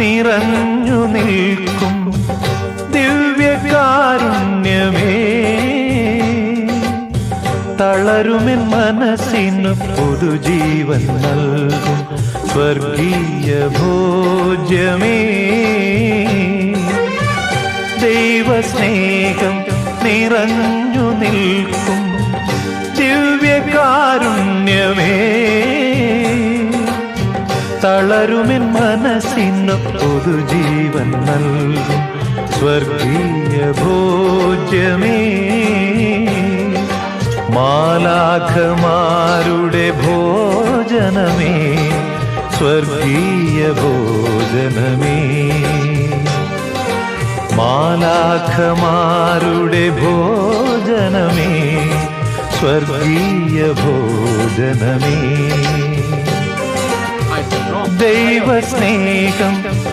നിറഞ്ഞു നിൽക്കും ദിവ്യകാരുണ്യമേ, തളരുമെൻ മനസ്സിനു പുതുജീവൻ നൽകും സ്വർഗീയ ഭോജ്യമേ. ദൈവസ്നേഹം നിറഞ്ഞു നിൽക്കും ദിവ്യകാരുണ്യമേ, തളരുമെൻ മനസ്സിനു പുതുജീവൻ നൽകും സ്വർഗീയ ഭോജ്യമേ. മാലാഖമാരുടെ ഭോജനമേ, സ്വർഗീയ ഭോജനമേ. മാലാഖമാരുടെ ഭോജനമേ, സ്വർഗീയ ഭോജനമേ. ദൈവസ്നേഹം